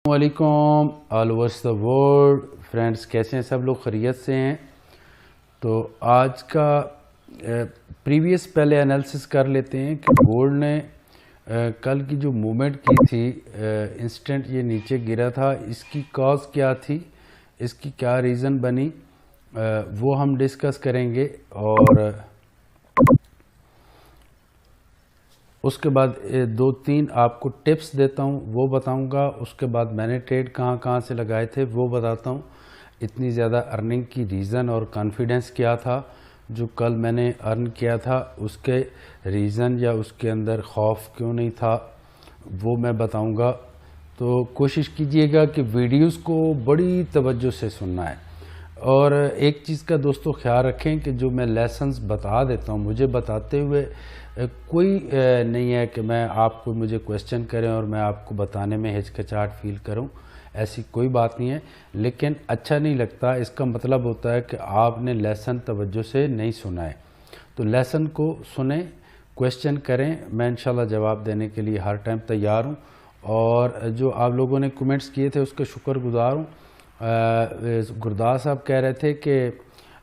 वालेकुम all overs the world friends, कैसे हैं सब लोग? खैरियत से हैं? तो आज का प्रीवियस पहले एनालिसिस कर लेते हैं कि गोल्ड ने कल की जो मूवमेंट की थी, इंस्टेंट ये नीचे गिरा था, इसकी कॉज क्या थी, इसकी क्या रीज़न बनी, वो हम डिस्कस करेंगे। और उसके बाद दो तीन आपको टिप्स देता हूँ, वो बताऊँगा। उसके बाद मैंने ट्रेड कहाँ कहाँ से लगाए थे वो बताता हूँ। इतनी ज़्यादा अर्निंग की रीज़न और कॉन्फिडेंस क्या था जो कल मैंने अर्न किया था, उसके रीज़न या उसके अंदर खौफ क्यों नहीं था वो मैं बताऊँगा। तो कोशिश कीजिएगा कि वीडियोस को बड़ी तवज्जो से सुनना है। और एक चीज़ का दोस्तों ख्याल रखें कि जो मैं लेसन्स बता देता हूँ, मुझे बताते हुए कोई नहीं है कि मैं आपको मुझे क्वेश्चन करें और मैं आपको बताने में हिचकिचाहट फील करूं, ऐसी कोई बात नहीं है। लेकिन अच्छा नहीं लगता, इसका मतलब होता है कि आपने लेसन तवज्जो से नहीं सुना है। तो लेसन को सुने, क्वेश्चन करें, मैं इंशाल्लाह जवाब देने के लिए हर टाइम तैयार हूँ। और जो आप लोगों ने कमेंट्स किए थे उसका शुक्रगुजार हूँ। गुरदास साहब कह रहे थे कि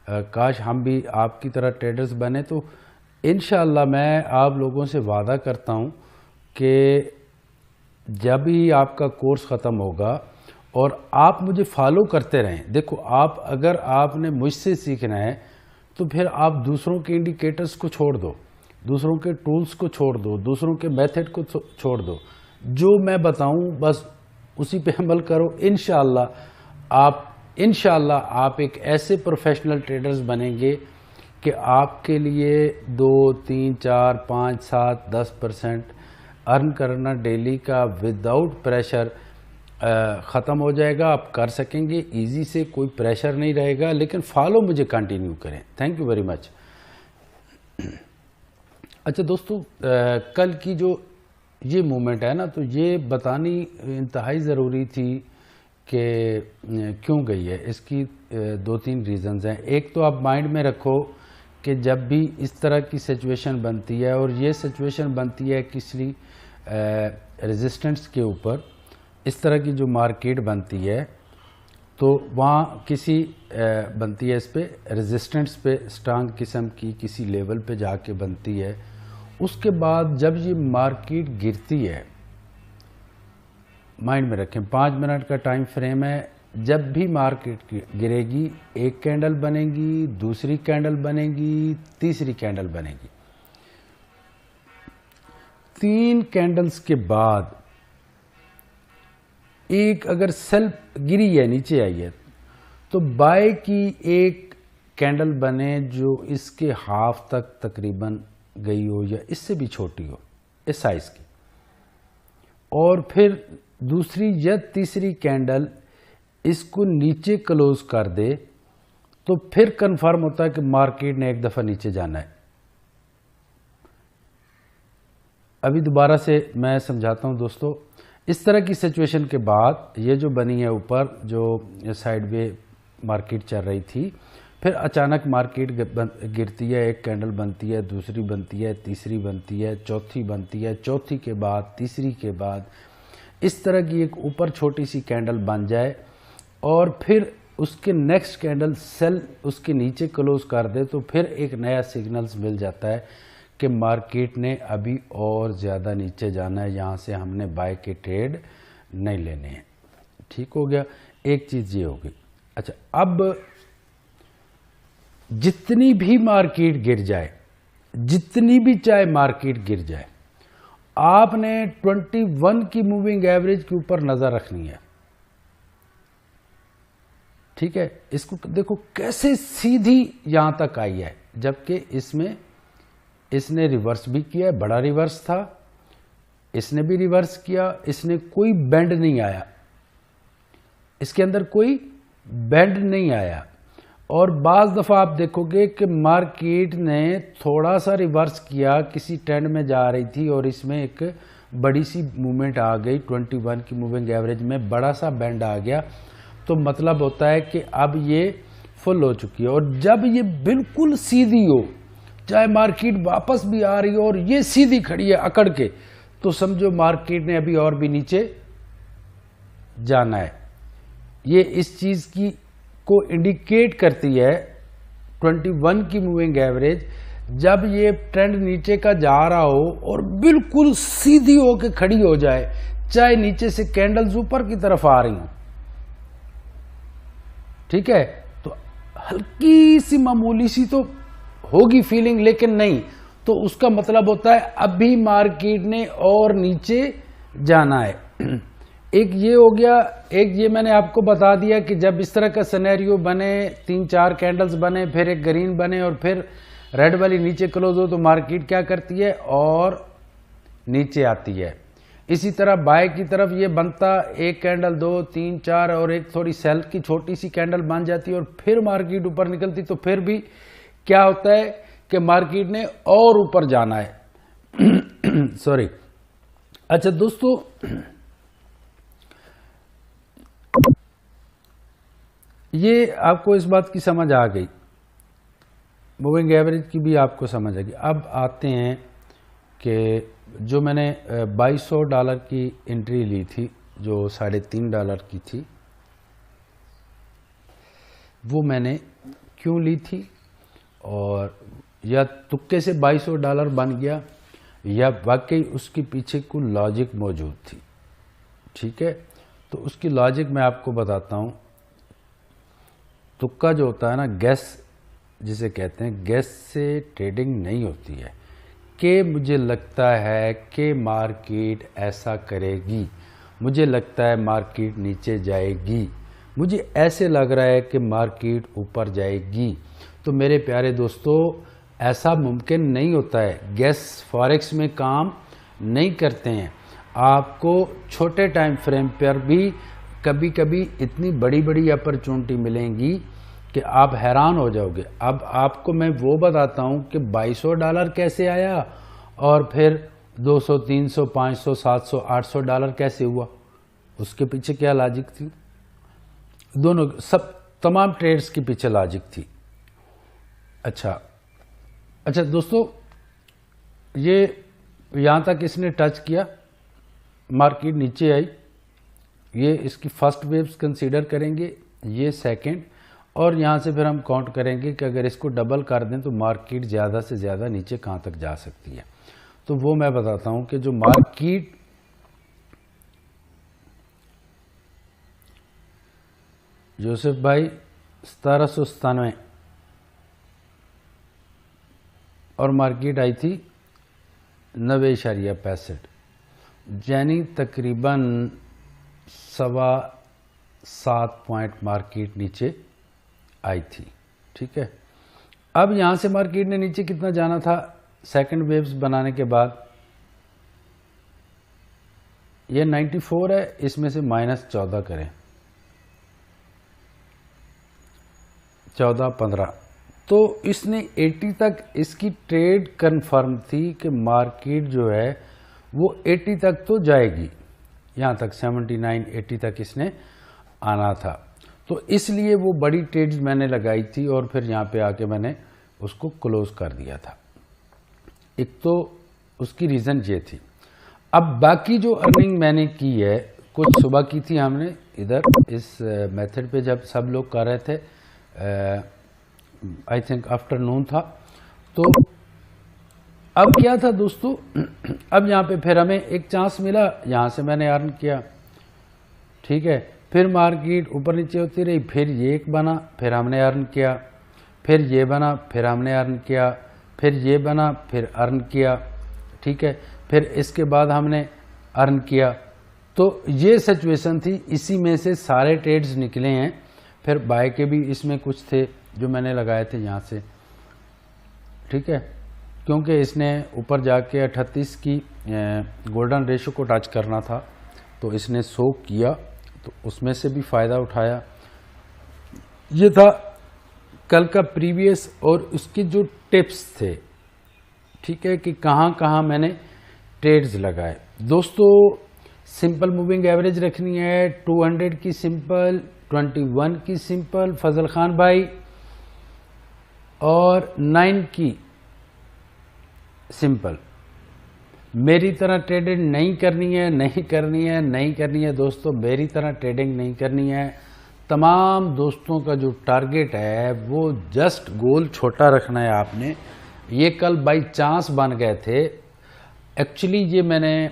काश हम भी आपकी तरह ट्रेडर्स बने। तो इंशाअल्लाह मैं आप लोगों से वादा करता हूँ कि जब ही आपका कोर्स ख़त्म होगा और आप मुझे फॉलो करते रहें। देखो, आप अगर आपने मुझसे सीखना है तो फिर आप दूसरों के इंडिकेटर्स को छोड़ दो, दूसरों के टूल्स को छोड़ दो, दूसरों के मेथड को छोड़ दो। जो मैं बताऊँ बस उसी पे अमल करो। इंशाअल्लाह आप एक ऐसे प्रोफेशनल ट्रेडर्स बनेंगे कि आपके लिए 2, 3, 4, 5, 7, 10% अर्न करना डेली का विदाउट प्रेशर ख़त्म हो जाएगा। आप कर सकेंगे इजी से, कोई प्रेशर नहीं रहेगा। लेकिन फॉलो मुझे कंटिन्यू करें। Thank you very much. अच्छा दोस्तों, कल की जो ये मूवमेंट है ना, तो ये बतानी इंतहाई ज़रूरी थी कि क्यों गई है। इसकी 2-3 रीज़न्स हैं। एक तो आप माइंड में रखो कि जब भी इस तरह की सिचुएशन बनती है, और ये सिचुएशन बनती है किसी रेजिस्टेंस के ऊपर, इस तरह की जो मार्केट बनती है तो वहाँ किसी बनती है इस पे रेजिस्टेंस पे, स्ट्रांग किस्म की किसी लेवल पे जाके बनती है। उसके बाद जब ये मार्केट गिरती है, माइंड में रखें 5 मिनट का टाइम फ्रेम है। जब भी मार्केट गिरेगी, एक कैंडल बनेगी, दूसरी कैंडल बनेगी, तीसरी कैंडल बनेगी। 3 कैंडल्स के बाद एक अगर सेल गिरी है, नीचे आई है, तो बाय की एक कैंडल बने जो इसके हाफ तक तकरीबन गई हो या इससे भी छोटी हो इस साइज की, और फिर दूसरी या तीसरी कैंडल इसको नीचे क्लोज कर दे, तो फिर कंफर्म होता है कि मार्केट ने एक दफा नीचे जाना है। अभी दोबारा से मैं समझाता हूं दोस्तों। इस तरह की सिचुएशन के बाद ये जो बनी है ऊपर, जो साइडवे मार्केट चल रही थी, फिर अचानक मार्केट गिरती है, एक कैंडल बनती है, दूसरी बनती है, तीसरी बनती है, चौथी बनती है, चौथी के बाद तीसरी के बाद इस तरह की एक ऊपर छोटी सी कैंडल बन जाए, और फिर उसके नेक्स्ट कैंडल सेल उसके नीचे क्लोज कर दे, तो फिर एक नया सिग्नल्स मिल जाता है कि मार्केट ने अभी और ज़्यादा नीचे जाना है, यहाँ से हमने बाय के ट्रेड नहीं लेने हैं। ठीक हो गया, एक चीज़ ये होगी। अच्छा, अब जितनी भी मार्केट गिर जाए, जितनी भी चाहे मार्केट गिर जाए, आपने 21 की मूविंग एवरेज के ऊपर नज़र रखनी है। ठीक है, इसको देखो कैसे सीधी यहां तक आई है, जबकि इसमें इसने रिवर्स भी किया है, बड़ा रिवर्स था, इसने भी रिवर्स किया, इसने कोई बेंड नहीं आया, इसके अंदर कोई बेंड नहीं आया। और बाज़ दफ़ा आप देखोगे कि मार्केट ने थोड़ा सा रिवर्स किया, किसी ट्रेंड में जा रही थी और इसमें एक बड़ी सी मूवमेंट आ गई, 21 की मूविंग एवरेज में बड़ा सा बेंड आ गया, तो मतलब होता है कि अब ये फुल हो चुकी है। और जब ये बिल्कुल सीधी हो, चाहे मार्केट वापस भी आ रही हो और ये सीधी खड़ी है अकड़ के, तो समझो मार्केट ने अभी और भी नीचे जाना है। ये इस चीज की को इंडिकेट करती है 21 की मूविंग एवरेज, जब ये ट्रेंड नीचे का जा रहा हो और बिल्कुल सीधी होके खड़ी हो जाए, चाहे नीचे से कैंडल्स ऊपर की तरफ आ रही हो, ठीक है, तो हल्की सी मामूली सी तो होगी फीलिंग, लेकिन नहीं, तो उसका मतलब होता है अभी मार्केट ने और नीचे जाना है। एक ये हो गया, एक ये मैंने आपको बता दिया कि जब इस तरह का सिनेरियो बने, 3-4 कैंडल्स बने, फिर एक ग्रीन बने और फिर रेड वाली नीचे क्लोज हो, तो मार्केट क्या करती है और नीचे आती है। इसी तरह बाय की तरफ ये बनता, एक कैंडल 2, 3, 4 और एक थोड़ी सेल की छोटी सी कैंडल बन जाती है और फिर मार्केट ऊपर निकलती, तो फिर भी क्या होता है कि मार्केट ने और ऊपर जाना है। सॉरी। अच्छा दोस्तों, ये आपको इस बात की समझ आ गई, मूविंग एवरेज की भी आपको समझ आ गई। अब आते हैं कि जो मैंने $2200 की एंट्री ली थी, जो $3.5 की थी, वो मैंने क्यों ली थी, और या तुक्के से $2200 बन गया, या वाकई उसके पीछे कोई लॉजिक मौजूद थी। ठीक है, तो उसकी लॉजिक मैं आपको बताता हूँ। तुक्का जो होता है ना, गैस जिसे कहते हैं, गैस से ट्रेडिंग नहीं होती है कि मुझे लगता है कि मार्केट ऐसा करेगी, मुझे लगता है मार्केट नीचे जाएगी, मुझे ऐसे लग रहा है कि मार्केट ऊपर जाएगी। तो मेरे प्यारे दोस्तों, ऐसा मुमकिन नहीं होता है। गैस फॉरेक्स में काम नहीं करते हैं। आपको छोटे टाइम फ्रेम पर भी कभी कभी इतनी बड़ी बड़ी अपॉर्चुनिटी मिलेंगी कि आप हैरान हो जाओगे। अब आपको मैं वो बताता हूँ कि $2200 कैसे आया और फिर $200, $300, $500, $700, $800 कैसे हुआ, उसके पीछे क्या लॉजिक थी। दोनों सब तमाम ट्रेड्स के पीछे लॉजिक थी। अच्छा दोस्तों, ये यहाँ तक इसने टच किया, मार्केट नीचे आई, ये इसकी फर्स्ट वेव्स कंसीडर करेंगे, ये सेकंड, और यहाँ से फिर हम काउंट करेंगे कि अगर इसको डबल कर दें तो मार्केट ज़्यादा से ज़्यादा नीचे कहाँ तक जा सकती है। तो वो मैं बताता हूँ कि जो मार्केट जोसेफ भाई 1797 और मार्केट आई थी 90.65, यानी तकरीबन 7.25 पॉइंट मार्केट नीचे आई थी। ठीक है, अब यहाँ से मार्केट ने नीचे कितना जाना था सेकंड वेव्स बनाने के बाद, ये 94 है, इसमें से -14 करें, 14, 15, तो इसने 80 तक इसकी ट्रेड कंफर्म थी कि मार्केट जो है वो 80 तक तो जाएगी, यहाँ तक 79, 80 तक इसने आना था। तो इसलिए वो बड़ी ट्रेड्स मैंने लगाई थी और फिर यहाँ पे आके मैंने उसको क्लोज कर दिया था। एक तो उसकी रीज़न ये थी। अब बाकी जो अर्निंग मैंने की है, कुछ सुबह की थी हमने इधर इस मेथड पे जब सब लोग कर रहे थे, आई थिंक आफ्टरनून था। तो अब क्या था दोस्तों, अब यहाँ पे फिर हमें एक चांस मिला, यहाँ से मैंने अर्न किया। ठीक है, फिर मार्केट ऊपर नीचे होती रही, फिर ये एक बना, फिर हमने अर्न किया, फिर ये बना, फिर हमने अर्न किया, फिर ये बना, फिर अर्न किया। ठीक है, फिर इसके बाद हमने अर्न किया। तो ये सिचुएशन थी, इसी में से सारे ट्रेड्स निकले हैं। फिर बाय के भी इसमें कुछ थे जो मैंने लगाए थे यहाँ से। ठीक है, क्योंकि इसने ऊपर जाके 38 की गोल्डन रेशो को टच करना था, तो इसने शो किया, तो उसमें से भी फ़ायदा उठाया। ये था कल का प्रीवियस और उसके जो टिप्स थे। ठीक है, कि कहाँ कहाँ मैंने ट्रेड्स लगाए। दोस्तों, सिंपल मूविंग एवरेज रखनी है, 200 की सिंपल, 21 की सिंपल फजल खान भाई, और 9 की सिंपल। मेरी तरह ट्रेडिंग नहीं करनी है, नहीं करनी है, नहीं करनी है दोस्तों, मेरी तरह ट्रेडिंग नहीं करनी है। तमाम दोस्तों का जो टारगेट है वो जस्ट गोल छोटा रखना है आपने। ये कल बाई चांस बन गए थे। एक्चुअली ये मैंने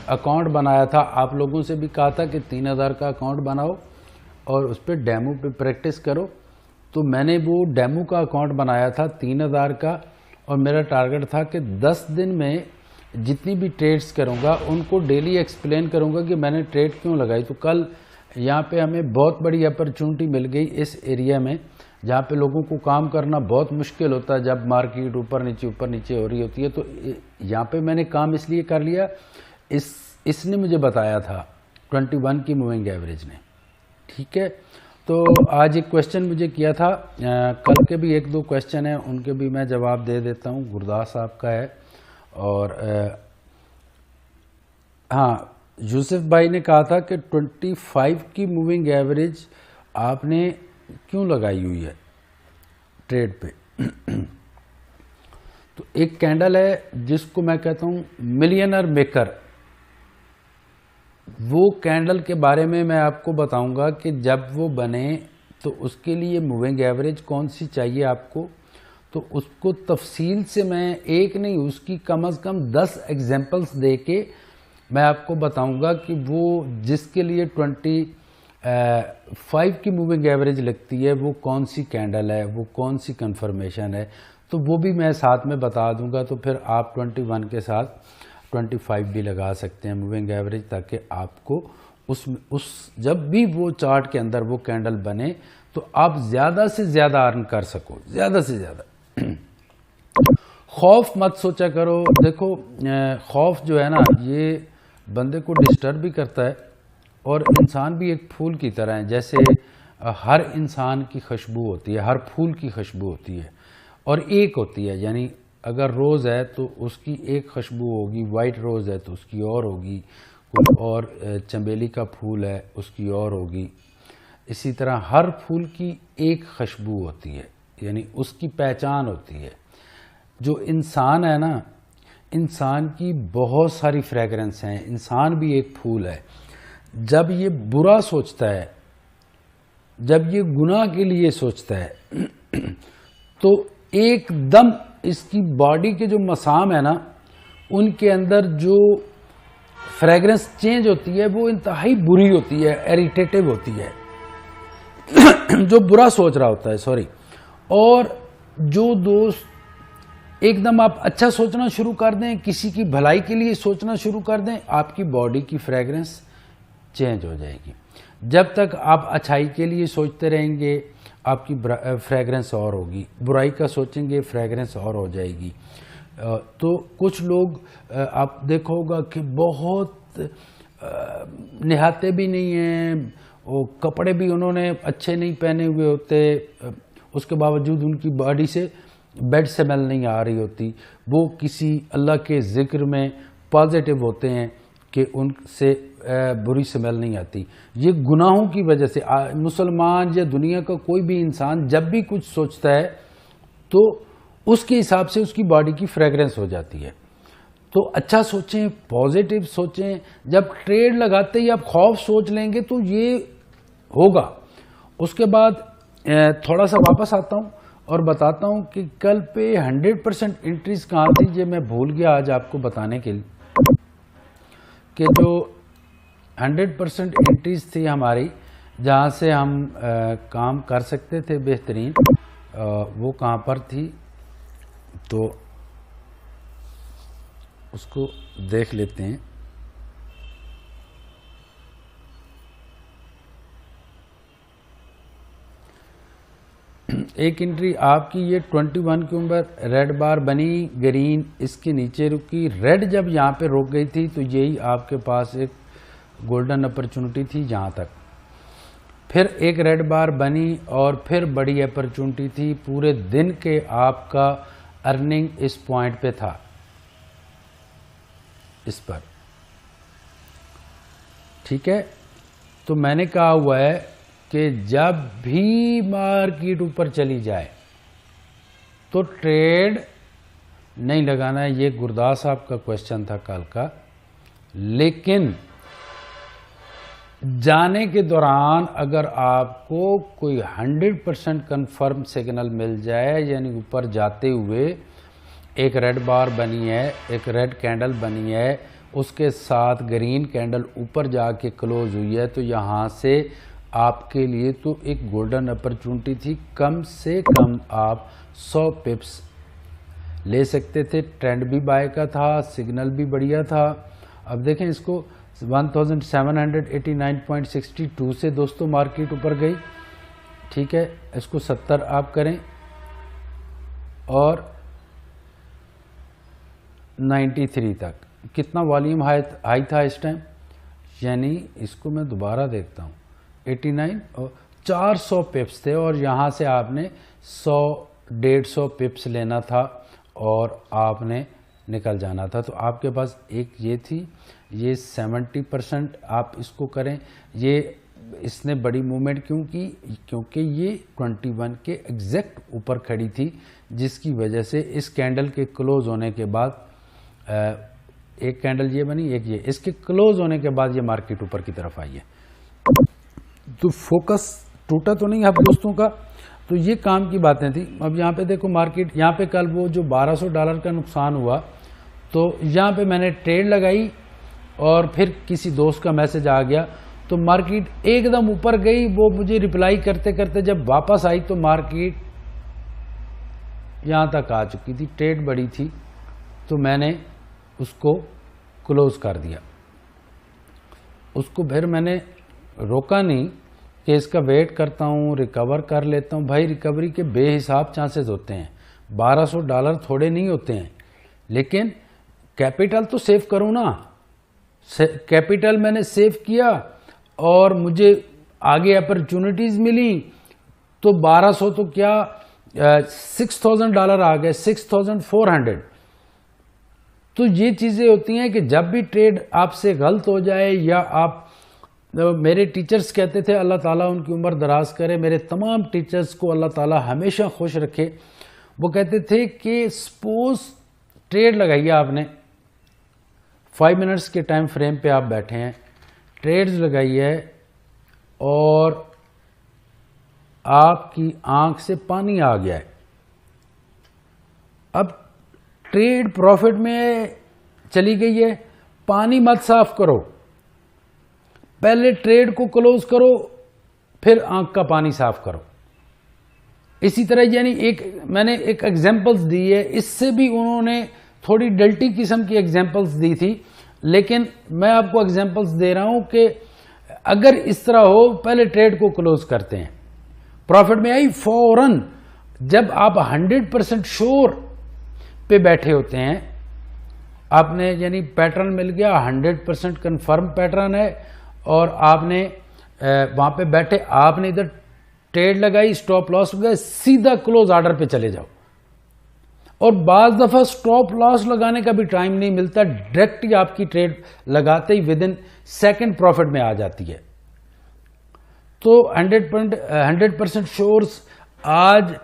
अकाउंट बनाया था, आप लोगों से भी कहा था कि 3000 का अकाउंट बनाओ और उस पर डेमो पे प्रैक्टिस करो। तो मैंने वो डेमो का अकाउंट बनाया था 3000 का, और मेरा टारगेट था कि 10 दिन में जितनी भी ट्रेड्स करूंगा उनको डेली एक्सप्लेन करूंगा कि मैंने ट्रेड क्यों लगाई। तो कल यहाँ पे हमें बहुत बड़ी अपॉर्चुनिटी मिल गई इस एरिया में, जहाँ पे लोगों को काम करना बहुत मुश्किल होता है जब मार्केट ऊपर नीचे हो रही होती है। तो यहाँ पे मैंने काम इसलिए कर लिया, इसने मुझे बताया था 21 की मूविंग एवरेज ने। ठीक है, तो आज एक क्वेश्चन मुझे किया था, कल के भी 1-2 क्वेश्चन हैं, उनके भी मैं जवाब दे देता हूँ। गुरदास साहब का है, और हाँ, यूसुफ भाई ने कहा था कि 25 की मूविंग एवरेज आपने क्यों लगाई हुई है ट्रेड पे। तो एक कैंडल है जिसको मैं कहता हूं मिलियनर मेकर। वो कैंडल के बारे में मैं आपको बताऊंगा कि जब वो बने तो उसके लिए मूविंग एवरेज कौन सी चाहिए आपको। तो उसको तफसील से मैं एक नहीं, उसकी कम से कम 10 एग्जाम्पल्स दे के मैं आपको बताऊंगा कि वो जिसके लिए 25 की मूविंग एवरेज लगती है वो कौन सी कैंडल है, वो कौन सी कंफर्मेशन है। तो वो भी मैं साथ में बता दूंगा। तो फिर आप 21 के साथ 25 भी लगा सकते हैं मूविंग एवरेज, ताकि आपको उस जब भी वो चार्ट के अंदर वो कैंडल बने तो आप ज़्यादा से ज़्यादा अर्न कर सको, ज़्यादा से ज़्यादा। खौफ मत सोचा करो। देखो, खौफ जो है ना, ये बंदे को डिस्टर्ब भी करता है, और इंसान भी एक फूल की तरह है। जैसे हर इंसान की खुशबू होती है, हर फूल की खुशबू होती है और एक होती है। यानी अगर रोज़ है तो उसकी एक खुशबू होगी, वाइट रोज़ है तो उसकी और होगी, कोई और चमेली का फूल है उसकी और होगी। इसी तरह हर फूल की एक खुशबू होती है, यानी उसकी पहचान होती है। जो इंसान है ना, इंसान की बहुत सारी फ्रेगरेंस हैं। इंसान भी एक फूल है। जब ये बुरा सोचता है, जब ये गुनाह के लिए सोचता है, तो एकदम इसकी बॉडी के जो मसाम है ना, उनके अंदर जो फ्रेगरेंस चेंज होती है वो इंतहाई बुरी होती है, इरिटेटिव होती है। जो बुरा सोच रहा होता है, सॉरी। और जो दोस्त एकदम आप अच्छा सोचना शुरू कर दें, किसी की भलाई के लिए सोचना शुरू कर दें, आपकी बॉडी की फ्रेगरेंस चेंज हो जाएगी। जब तक आप अच्छाई के लिए सोचते रहेंगे आपकी फ्रेगरेंस और होगी, बुराई का सोचेंगे फ्रेगरेंस और हो जाएगी। तो कुछ लोग आप देखो होगा कि बहुत नहाते भी नहीं हैं, वो कपड़े भी उन्होंने अच्छे नहीं पहने हुए होते, उसके बावजूद उनकी बॉडी से बैड स्मेल नहीं आ रही होती। वो किसी अल्लाह के जिक्र में पॉजिटिव होते हैं कि उनसे बुरी स्मेल नहीं आती। ये गुनाहों की वजह से मुसलमान या दुनिया का कोई भी इंसान जब भी कुछ सोचता है तो उसके हिसाब से उसकी बॉडी की फ्रेगरेंस हो जाती है। तो अच्छा सोचें, पॉजिटिव सोचें। जब ट्रेड लगाते ही आप खौफ सोच लेंगे तो ये होगा। उसके बाद थोड़ा सा वापस आता हूँ और बताता हूँ कि कल पे 100% एंट्रीज कहाँ थी। ये मैं भूल गया आज आपको बताने के लिए कि जो 100% एंट्रीज थी हमारी, जहाँ से हम काम कर सकते थे बेहतरीन, वो कहाँ पर थी, तो उसको देख लेते हैं। एक एंट्री आपकी ये 21 के ऊपर रेड बार बनी, ग्रीन इसके नीचे रुकी। रेड जब यहाँ पे रुक गई थी तो यही आपके पास एक गोल्डन अपॉर्चुनिटी थी यहाँ तक। फिर एक रेड बार बनी और फिर बड़ी अपॉर्चुनिटी थी। पूरे दिन के आपका अर्निंग इस पॉइंट पे था, इस पर। ठीक है, तो मैंने कहा हुआ है कि जब भी मार्केट ऊपर चली जाए तो ट्रेड नहीं लगाना है, ये गुरदास साहब का क्वेश्चन था कल का। लेकिन जाने के दौरान अगर आपको कोई 100% कंफर्म सिग्नल मिल जाए, यानी ऊपर जाते हुए एक रेड बार बनी है, एक रेड कैंडल बनी है, उसके साथ ग्रीन कैंडल ऊपर जाके क्लोज हुई है, तो यहाँ से आपके लिए तो एक गोल्डन अपॉर्चुनिटी थी। कम से कम आप 100 पिप्स ले सकते थे। ट्रेंड भी बाय का था, सिग्नल भी बढ़िया था। अब देखें इसको 1789.62 से दोस्तों मार्केट ऊपर गई, ठीक है। इसको 70 आप करें और 93 तक कितना वॉल्यूम हाई था इस टाइम, यानी इसको मैं दोबारा देखता हूँ, 89 और 400 पिप्स थे, और यहाँ से आपने 100-150 पिप्स लेना था और आपने निकल जाना था। तो आपके पास एक ये थी, ये 70% आप इसको करें। ये इसने बड़ी मूवमेंट क्यों की, क्योंकि ये 21 के एग्जैक्ट ऊपर खड़ी थी, जिसकी वजह से इस कैंडल के क्लोज होने के बाद एक कैंडल ये बनी, एक ये, इसके क्लोज होने के बाद ये मार्केट ऊपर की तरफ आई है। तो फोकस टूटा तो नहीं आप दोस्तों का। तो ये काम की बातें थी। अब यहाँ पे देखो मार्केट, यहाँ पे कल वो जो $1200 का नुकसान हुआ, तो यहाँ पे मैंने ट्रेड लगाई और फिर किसी दोस्त का मैसेज आ गया, तो मार्केट एकदम ऊपर गई। वो मुझे रिप्लाई करते करते जब वापस आई तो मार्केट यहाँ तक आ चुकी थी, ट्रेड बड़ी थी, तो मैंने उसको क्लोज कर दिया। उसको फिर मैंने रोका नहीं कि इसका वेट करता हूँ, रिकवर कर लेता हूँ। भाई रिकवरी के बेहिसाब चांसेस होते हैं, $1200 थोड़े नहीं होते हैं, लेकिन कैपिटल तो सेव करूँ ना। कैपिटल मैंने सेव किया और मुझे आगे अपॉर्चुनिटीज़ मिली, तो 1200 तो क्या $6000 आ गए, 6400। तो ये चीज़ें होती हैं कि जब भी ट्रेड आपसे गलत हो जाए, या आप, मेरे टीचर्स कहते थे अल्लाह ताला उनकी उम्र दराज करे, मेरे तमाम टीचर्स को अल्लाह ताला हमेशा खुश रखे। वो कहते थे कि सपोज ट्रेड लगाइए आपने, 5 मिनट्स के टाइम फ्रेम पे आप बैठे हैं, ट्रेड्स लगाइए और आपकी आंख से पानी आ गया है। अब ट्रेड प्रॉफिट में चली गई है, पानी मत साफ करो, पहले ट्रेड को क्लोज करो, फिर आंख का पानी साफ करो। इसी तरह यानी मैंने एक एग्जांपल्स दी है, इससे भी उन्होंने थोड़ी डल्टी किस्म की एग्जांपल्स दी थी, लेकिन मैं आपको एग्जांपल्स दे रहा हूं कि अगर इस तरह हो, पहले ट्रेड को क्लोज करते हैं, प्रॉफिट में आई फौरन। जब आप 100% श्योर पे बैठे होते हैं, आपने यानी पैटर्न मिल गया, 100% कंफर्म पैटर्न है, और आपने वहां पे बैठे, आपने इधर ट्रेड लगाई, स्टॉप लॉस हो गया, सीधा क्लोज ऑर्डर पे चले जाओ। और बाज दफा स्टॉप लॉस लगाने का भी टाइम नहीं मिलता, डायरेक्ट ही आपकी ट्रेड लगाते ही विद इन सेकेंड प्रॉफिट में आ जाती है। तो 100% श्योर्स आज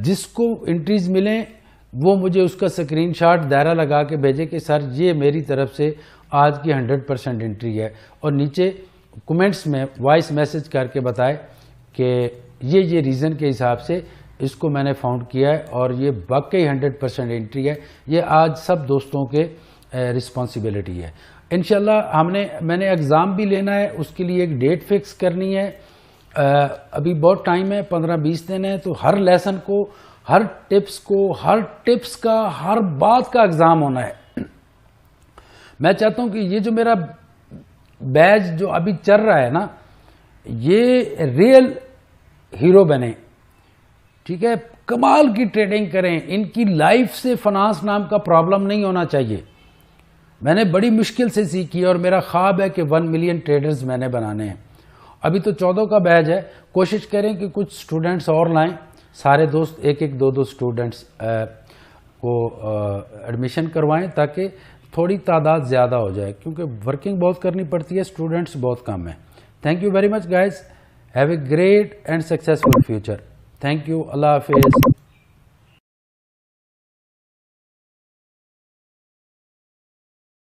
जिसको एंट्रीज मिले वो मुझे उसका स्क्रीनशॉट दायरा लगा के भेजे कि सर ये मेरी तरफ से आज की 100% एंट्री है, और नीचे कमेंट्स में वॉइस मैसेज करके बताए कि ये रीज़न के हिसाब से इसको मैंने फाउंड किया है और ये वाकई 100% एंट्री है। ये आज सब दोस्तों के रिस्पॉन्सिबिलिटी है। इंशाल्लाह मैंने एग्ज़ाम भी लेना है, उसके लिए एक डेट फिक्स करनी है। अभी बहुत टाइम है, 15-20 दिन है, तो हर लेसन को, हर टिप्स का, हर बात का एग्ज़ाम होना है। मैं चाहता हूं कि ये जो मेरा बैच जो अभी चल रहा है ना, ये रियल हीरो बने, ठीक है, कमाल की ट्रेडिंग करें, इनकी लाइफ से फाइनेंस नाम का प्रॉब्लम नहीं होना चाहिए। मैंने बड़ी मुश्किल से सीखी और मेरा ख्वाब है कि 1 मिलियन ट्रेडर्स मैंने बनाने हैं। अभी तो 14 का बैच है, कोशिश करें कि कुछ स्टूडेंट्स और लाएं, सारे दोस्त एक 2 स्टूडेंट्स को एडमिशन करवाएं, ताकि थोड़ी तादाद ज़्यादा हो जाए, क्योंकि वर्किंग बहुत करनी पड़ती है, स्टूडेंट्स बहुत कम है। Thank you very much guys, have a great and successful future. Thank you, अल्लाह हाफिज़।